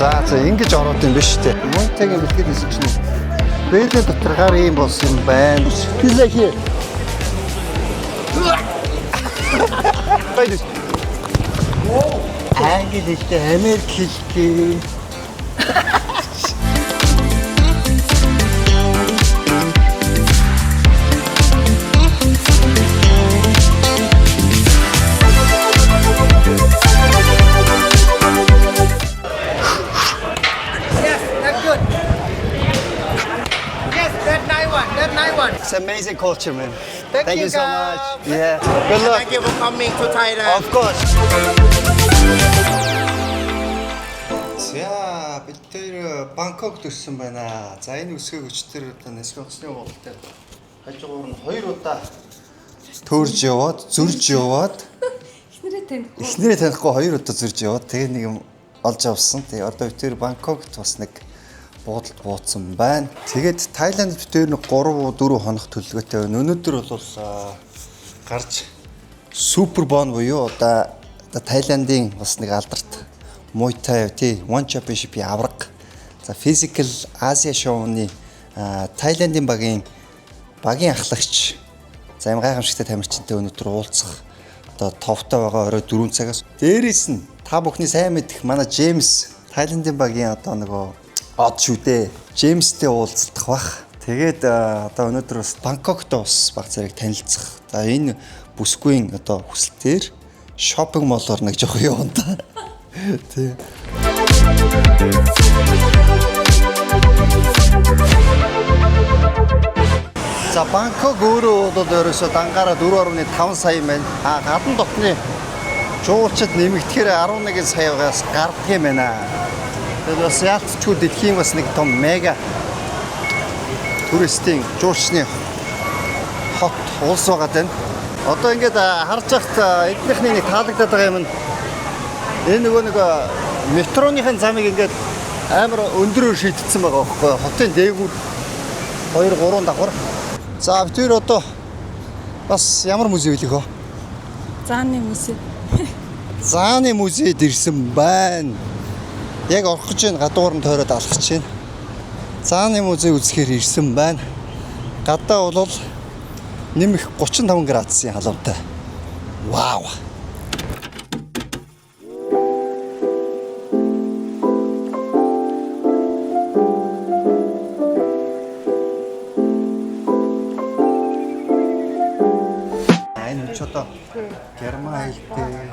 За ингэж ороод юм биш үү? Монтагийн бэлтгэл хийсэн чинь Бэлэн дотор гар юм болсон юм байна. Тэлэхи. Хайд. Англи хэлтэй, Америк хэлтэй. It's amazing culture, man. Thank you so much. Yeah. Good luck. Thank you for coming to Thailand. Of course. За бид тэр Бангкок төрсэн байна. За энэ үсгийг өчтөр одоо Нэсвэ усны уултай хажуугаар нь 2 удаа төрж яваад, зөрж яваад эхнэрээ танихгүй 2 удаа зөрж яваад тэгээ нэг юм олж авсан. Тэгээ одоо бид тэр Бангкокт бас нэг буудалд бууцсан байна. Тэгээд Тайланд битээр нэг 3-4 хоног төлөвлөгөөтэй байна. Өнөөдөр бол гарч Супер Бон буюу одоо Тайландын бас нэг алдарт Muay Thai тий One Championship-ийн авраг. За Physical Asia шоуны Тайландын багийн ахлагч. За юм гайхамшигтай тамирчинтай өнөөдөр уулзах одоо товтой байгаа орой 4 цагаас. Дээрээс нь та бүхний сайн мэдэх манай Джеймс Тайландын багийн одоо нөгөө од шүү дээ. Джеймстэй уулзах бах. Тэгээд одоо өнөөдөр бас Бангкокт бас баг зэрэг танилцах. За энэ бүсгүйн одоо хүсэлтээр шопинг моллоор нэг жоох явна та. Тий. За Бангкок өөрөө бол ерөөсө дангаараа 4.5 сая байна. Гадна дотны жуулчид нэмэгдэхээр 11 саягаас гардаг юм байна. Тэгээд бас ялцчгүй дэлхийн бас нэг том мега туристийн жуулчны хот улс байгаа тань. Одоо ингээд харж байхад эднийхний нэг таалагдаад байгаа юм нь энэ нөгөө нэг метроныхын замыг ингээд амар өндөрөөр шийдтсэн байгаа байхгүй хотын дээгүүр 2-3 давхар. За бид тэр одоо бас ямар музей хэлэх вэ? Зааны музей. Зааны музейд ирсэн байна. Яг орох гэж байна, гадуур нь тойроод алхаж байна. Зааны музей үзэхээр ирсэн байна. Гадаа бол нэмэх 35 градусын халуунтай. Вау. Энэ ч одоо Герман хэлтэй,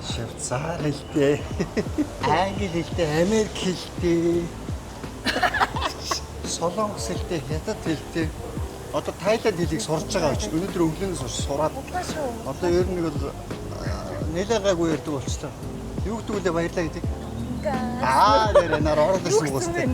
Швейцар хэлтэй, Англи хэлтэй, Америк хэлтэй, Солонгос хэлтэй, Хятад хэлтэй. Одоо Тайланд хэлийг сурж байгаа учраас өнөөдөр өглөөнөөс сураад одоо ер нь нэг бол нэлээд гайгүй ярьдаг болчихлоо. Юу гэдэг үлээ баярлаа гэдэг. Нэр нар ороод ирсэн уустай.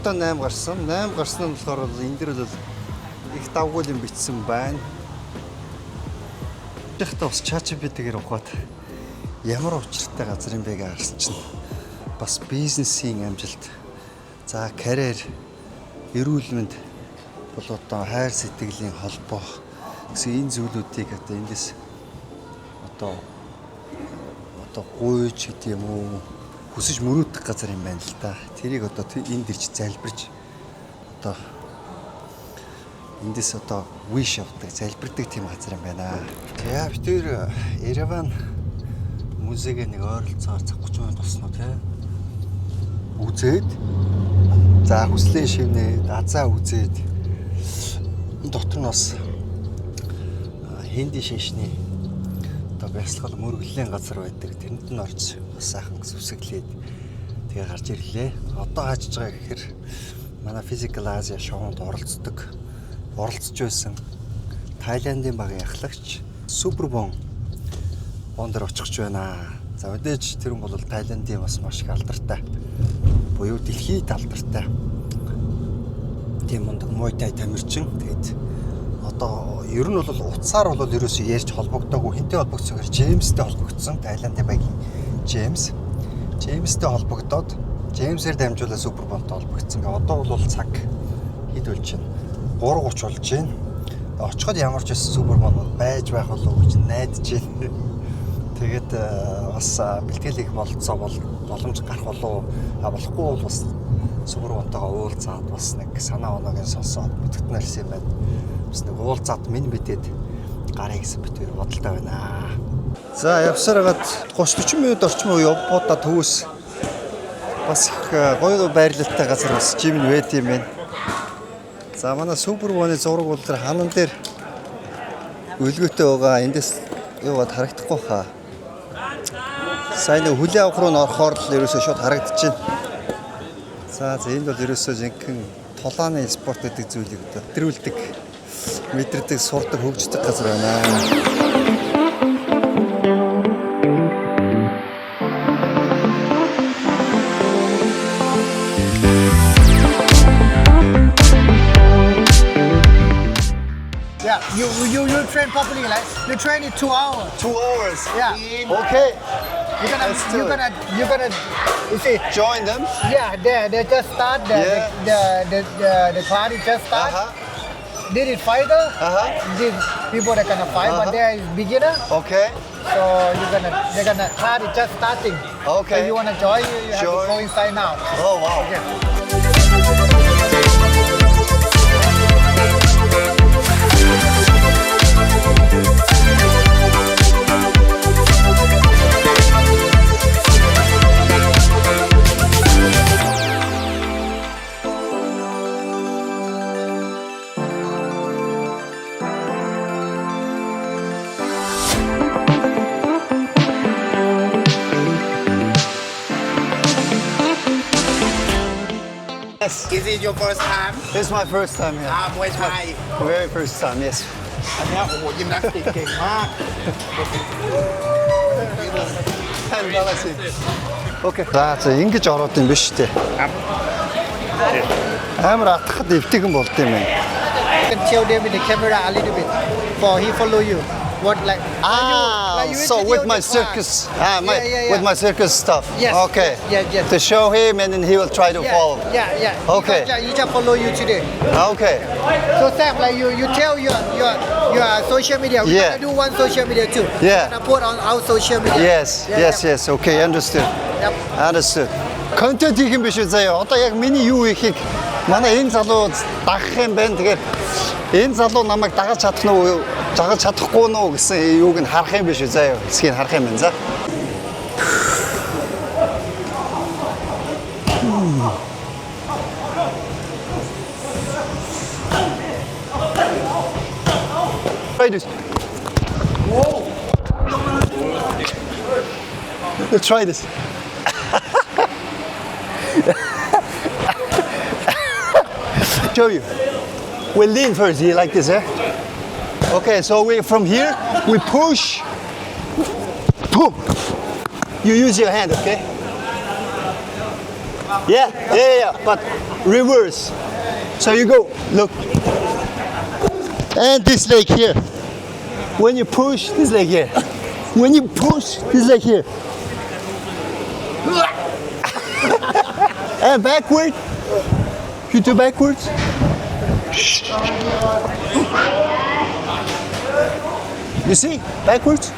удаа 8 гарсан. 8 гарсан нь болохоор энэ дэр л их давгүй юм бичсэн байна. Тэгтээ бас ChatGPT-гээр ухаад ямар учиртай газар юм бэ гэж харсан чинь бас бизнесийн амжилт, за карьер, эрүүл мэнд бол одоо хайр сэтгэлийн холбоо гэсэн энэ зүйлүүдийг одоо эндээс одоо гуйж гэдэг юм уу, хүсэж мөрөөдөх газар юм байна л да. Тэрийг одоо энд ирж залбирч одоо эндээс одоо wish авдаг, залбирдаг тийм газар юм байна. За бид тэр Ереван музейг нэг ойролцоогоор цаг 30 минут болсноо тий. Үзээд за хүслээ шивнээд азаа үзээд дотор нь бас хинди шишний одоо бясалгал мөргөлийн газар байдаг. Тэнд нь орж бас сайхан зүсгэлээд тэгээ гарч ирлээ. Одоо хаажж байгаа гэхээр манай Physical Asia шоунд оролцож байсан Тайландын багийн ахлагч Супербон ондор очихж байна. За мэдээж тэр нь бол Тайландын бас маш их алдартай буюу дэлхийд алдартай тийм мундаг Muay Thai тамирчин. Тэгээд одоо ер нь бол утсаар бол ерөөсөө ярьж холбогдоогүй. Хинтэй холбогдсон гэхээр Джеймстэй холбогдсон. Тайландын багийн Джеймстэй холбогдоод Джеймсээр дамжуулаад Супербонтой холбогдсон. Одоо бол цаг хэд болж байна? 3:30 болж байна. Очиход ямар ч байсан Супербон бол байж байх болов уу гэж найдаж байна. Тэгээд бас бэлтгэл их боломж гарах болов болохгүй бол бас Супербонтойгоо уулзаад бас нэг санаа оноог нь сонсоод бүтгэн нарсан юм байна. Бас нэг уулзаад минь мэдээд гарыг гэсэн битээр бодолтой байна. За явсараад 30-40 минут орчим уу явбуудаа төвөөс бас их гоё байрлалтай газар бас жим нь байд юм байна. За манай Супербоны зураг бол тэр ханан дээр өлгөөтэй байгаа. Эндээс юугаад харагдахгүй хаа. Сайн хүлээ авах руу орохоор л ерөөсөө шууд харагдчихэв. За энд бол ерөөсөө жинхэнэ толооны спорт гэдэг зүйлийг өдрүүлдэг, мэдэрдэг, сурдаг, хөгждөг газар байна. Yeah, you train properly, like you train it 2 hours. 2 hours. Yeah. Okay. You're gonna you see. Join them. Yeah, they just start the class is just start. Did it fighter? These people that gonna fight, but they are beginner. Okay. So they're gonna class is just starting. Okay. So you wanna join? You have Sure. to go inside now. Oh wow. Okay. Is it your first time? This is my first time here. Muay Thai. Very first time, yes. อันเนี้ยโอ้โหยิมนาสติกเก่งมาก Окей. За ингэж ороод юм биш үү? Амар атгахад эвтэгэн болд юм байна. You can tell them with the camera a little bit for he follow you. What like? like you So video with my the class. circus, with my circus stuff. Yes. Okay. Yes. To show him and then he will try to follow. Yeah. Okay. He just follow you today. Okay. So Sam, like you tell your social media. We're Yeah. gonna do one social media too. Yeah. We're gonna put on our social media. Yes. Okay, understood. Yep. Understood. Контент хийх юм биш үү заяа. Одоо яг миний юу хийхийг манай энэ залуу дагах юм байна. Тэгээд энэ залуу намайг дагаж чадах нь уу, дагаж чадахгүй нь уу гэсэн юуг нь харах юм биш үү заяа. Эсгийг харах юм байна. За. Try this. Whoa. Let's try this. Show you. We'll lean first here like this, eh? Okay, so we from here we push. Boom. You use your hand, okay? Yeah. But reverse. So you go. Look. And this leg here. When you push, this leg here. When you push, this leg here. And backward. You do backwards. You see? Backwards.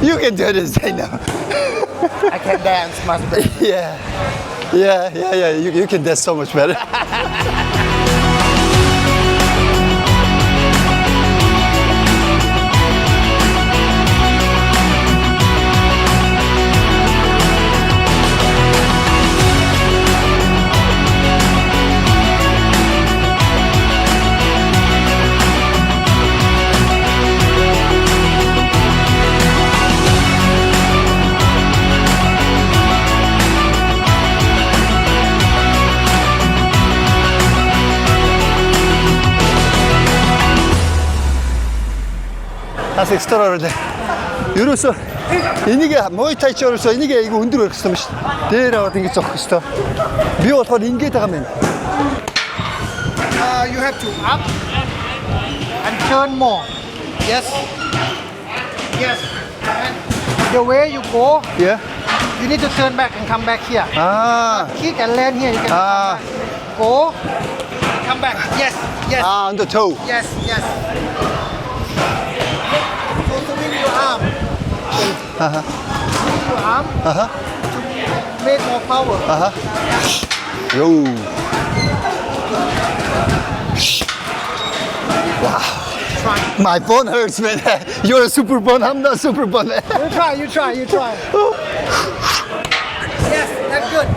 You can do this thing now. I can dance much better. Yeah. You can dance so much better. That's extraordinary. Ерөөсө энийг Muay Thai ч ерөөсө энийг айгу өндөр барих хэрэгтэй юм шүү. Дээр аваад ингэж зогсох хэрэгтэй. Би болохоор ингэж байгаа юм. You have to up and turn more. Yes. Yes. And the way you go, Yeah. you need to turn back and come back here. 아. Kick and land here. You can Ah. go, come back. Yes. Yes. On the toe. Yes. Yes. So swing your arm. Swing your arm to make more power. Yo. Try. My bone hurts, man. You're a super bone. I'm not super bone. You try. You try. Yes, that's good.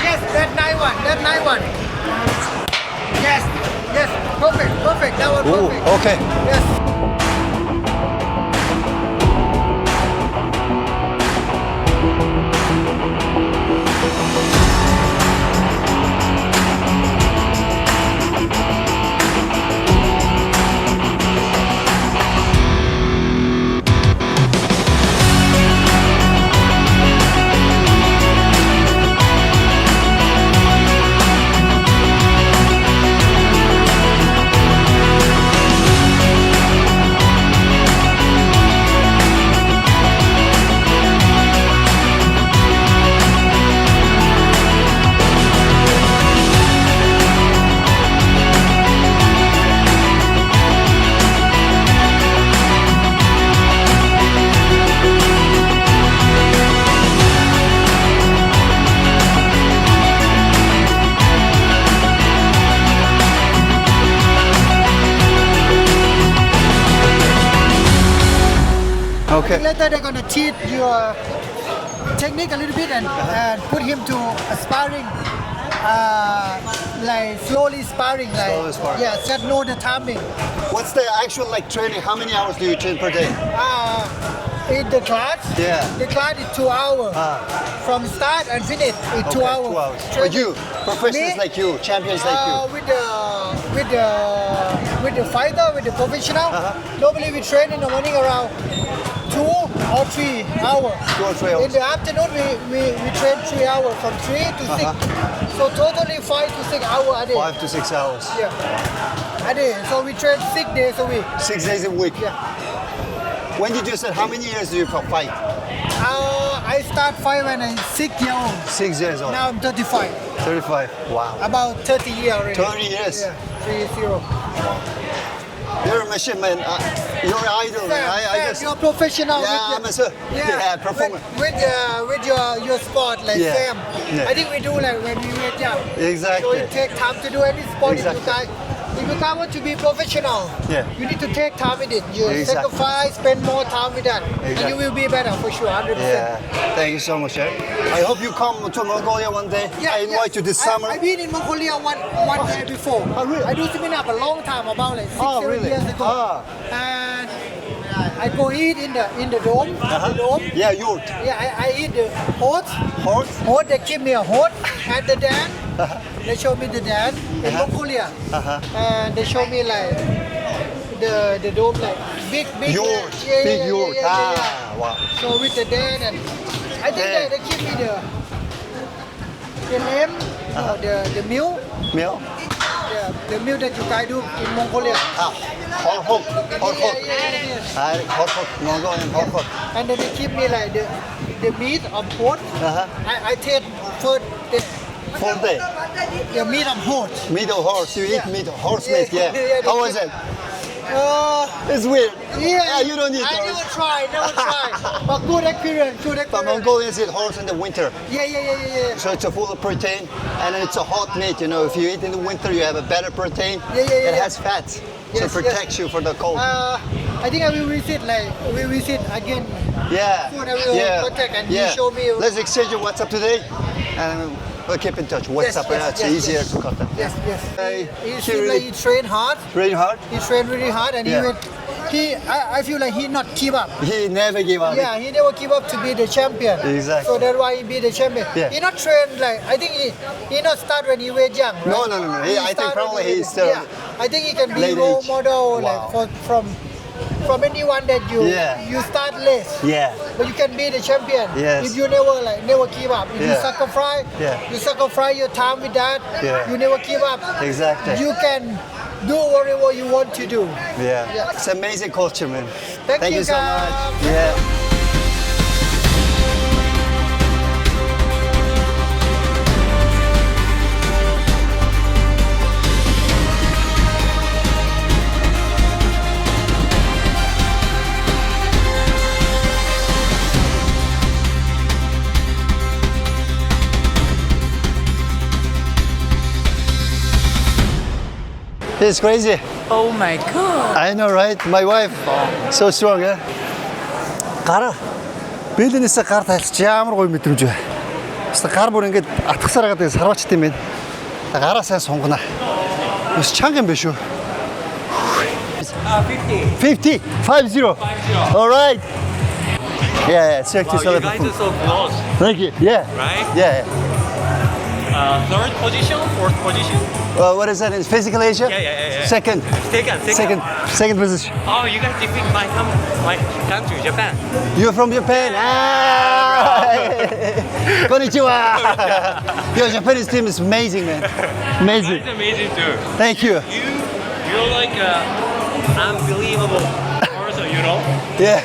Yes, that's nice one. Yes. Perfect. That was Ooh, perfect. okay. Yes. Okay. Later they're gonna teach your technique a little bit and put him to a sparring, like slowly sparring, like Slowly sparring. yeah, set know the timing. What's the actual like training? How many hours do you train per day? In the class, Yeah. the class is 2 hours from start and finish. It's 2 hours. 2 hours. But training. you, professionals Me? like you, champions like you. With the fighter, with the professional, normally we train in the morning around 2 or 3 hours. 2 or 3 hours. In the afternoon, we train 3 hours, from 3 to 6. So totally 5 to 6 hours a day. 5 to 6 hours. Yeah, a day. So we train 6 days a week. 6 days a week. Yeah. When did you start? How many years do you fight? I start fight when I'm 6 years old. 6 years old. Now I'm 35. 35. Wow. About 30 years already. 30 years. Yeah, 30. You're a machine, man. You're an idol, man. I just. You're professional. Yeah, I'm a sir. Yeah, performer. With your sport like Yeah. Sam. Yeah. I think we do like when we were young. Exactly. So it take time to do any sport. Exactly. If you want to be professional, Yeah. you need to take time with it. You Exactly. sacrifice, spend more time with that, and Exactly. you will be better for sure, 100%. Yeah. Thank you so much, eh? I hope you come to Mongolia one day. I invite you this summer. I've been in Mongolia one day before. Oh, really? I do seminar a long time, about like 6, Oh, 7 really? years ago. Ah. And I go eat in the dome. The dome. Yeah, yurt. Yeah, I eat the horse. Horse? Horse, they give me a horse at the dance. They show me the dance in Mongolia. And they show me like the dome, like big Yurt. yeah, Big yeah, yurt. yeah, yeah. Wow. So with the dance, and I think Yeah. they give me the lamb, the meal. Meal? Yeah, the meal that you guys do in Mongolia. Horhok. Horhok. Yeah. Horhok. Mongolian horhok. And then they give me like the meat of horse. I take first Full day. the meat of horse. Meat of horse. You eat Yeah. meat, horse Yeah. meat, yeah. Yeah, How they was it? It's weird. Yeah, you don't need I horse. never try. But good experience, good But experience. Mongolians eat horse in the winter. Yeah. So it's a full of protein, and then it's a hot meat. You know, if you eat in the winter, you have a better protein. Yeah. It has fat, so Yes, it protects you for the cold. I think I will visit again. yeah, soon I will contact and you show me. Let's exchange your WhatsApp today, and we'll keep in touch. WhatsApp, it's easier to contact. Yes. Hey, He seems like he trained hard. Train hard. He trained really hard, and Yeah. I feel like he not give up. He never give up. Yeah, he never give up to be the champion. Exactly. So that's why he be the champion. Yeah. He not trained like I think he not start when he was young. Right? No. I think start probably when he's still Yeah, I think he can be late role age. model Wow. like from anyone that you start less. Yeah. But you can be the champion Yes. if you never give up. If you Yeah. sacrifice your time with that. Yeah. You never give up. Exactly. You can do whatever you want to do. Yeah. It's amazing culture, man. Thank you, so guys. much. Yeah. It's crazy. Oh my god. I know, right? My wife, so strong, eh? Гара. Бэлэнээсээ гар тайлч ямар гоё мэдрэмж вэ? Хэвээ гар бүр ингэж атгасаар байгаа сарвачт юм байна. Гараа сайн сунгана. Бас чанга юм биш үү? 50. 50. All right. Yeah, circus. Wow, you guys are so close, Thank you. Yeah. right? Yeah. Third position, fourth position? What is that in physical Asia? Yeah. Second. Second position. Oh, you guys defeat my country, Japan. You're from Japan. Konnichiwa. Your Japanese team is amazing, man. Amazing. That's amazing too. Thank you. You're like unbelievable person, you know? Yeah.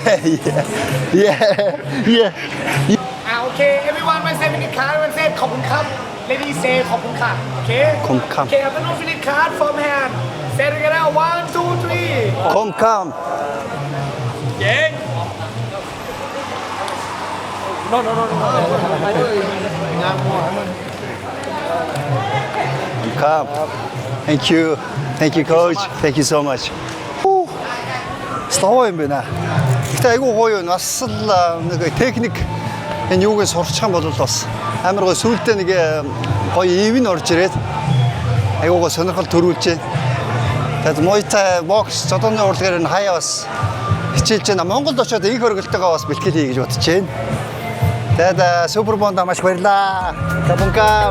โอเค everyone มาเซฟินิคาร์มันเซฟขอบคุณครับ lady say ขอบคุณค่ะโอเค ขอบคุณครับ โอเคครับน้องฟินิคาร์ from hand เซฟกันแล้ว one two three Come. Yeah. Come. Thank you. Thank you, coach. Thank you so much. Слава юм байна. Гэтэ айгүй гоё юу бас л нэг техник энэ юуг сурчих юм бол бас амар гоё сүултээ нэг гоё ивэн орж ирээд айгүй гоё сонирхол төрүүлж байна. Тэгээд Muay Thai бокс цодооны урлагаар энэ хаяа бас хичээлж байна. Монголд очиод их өргөлтөөгөө бас бэлтгэл хий гэж бодож байна. Тэгээд супер бонда маш баярлаа. Табунка.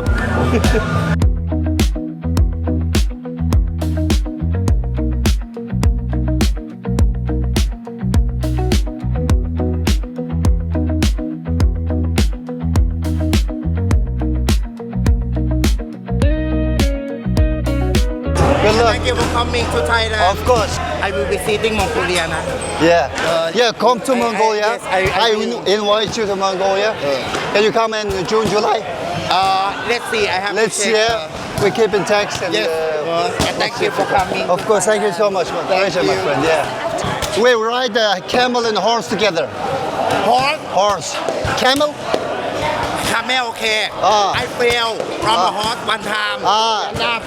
Good luck. Thank you for coming to Thailand. Of course. I will be visiting Mongolia now. Yeah, come to Mongolia. yes, I will. Invite you to Mongolia. Can you come in June, July? Let's see. I have Let's to see. check. We keep in touch. And, Yes. And thank you for coming. Of course, thank you so much. My pleasure, my you. friend. Yeah. We ride the camel and horse together. Horse, Horse. Camel? camel, okay. Ah. I fell from a horse one time.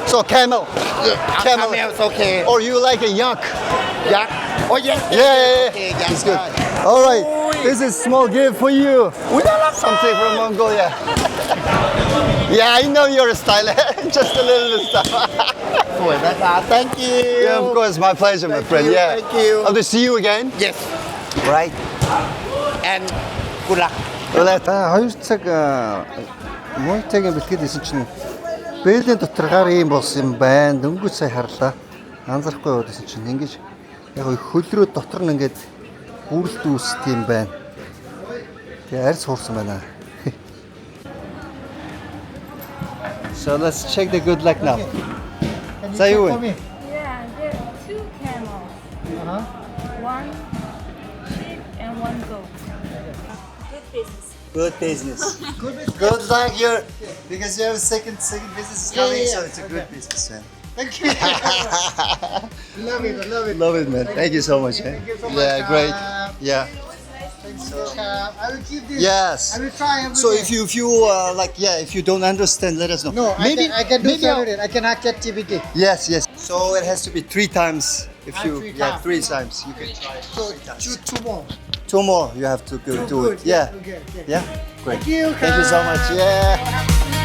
So camel. Camel. Camel is okay. Or you like a yak? Yak. Oh yes. Yeah. Okay, yak. It's good. All right. This is small gift for you. Something from Mongolia. Yeah, I know your style. Just a little stuff. สวยนะครับ Thank you. Yeah, of course, my pleasure, my friend. you, Yeah. thank you. Hope to see you again. Yes. Right. And good luck. Хоёр цаг Muay Thai-гийн бэлтгэл хийсэн чинь Бээлийн дотор гар ийм болсон юм байна. Дөнгөж сая харлаа. Анзаарахгүй байсан чинь ингэж яг их хөлрөө дотор нь ингээд бүрэлд үүсдэг юм байна. Тэгээ арьс хуурсан байна. So let's check the good luck now. За юу вэ? Yeah, there are 2 camels. One sheep and one goat. Good business. Good business. Good luck here because you have a second business is coming, so it's a good business, man. Thank you. Love it, love it. Love it, man. Thank you so much. Thank you so much. Yeah, great. Yeah. Thank you. I will keep this. Yes. I will try every So day. if you like, yeah, if you don't understand, let us know. No, I can do maybe I'll- Saturday. I can ask ChatGPT. Yes, yes. So it has to be 3 times. If you, Three yeah, times. 3 times. You can try. So choose two more. 2 more. You have to go do Good. it. Yeah. Okay. Yeah. Great. Thank you. Thank you so much. Yeah.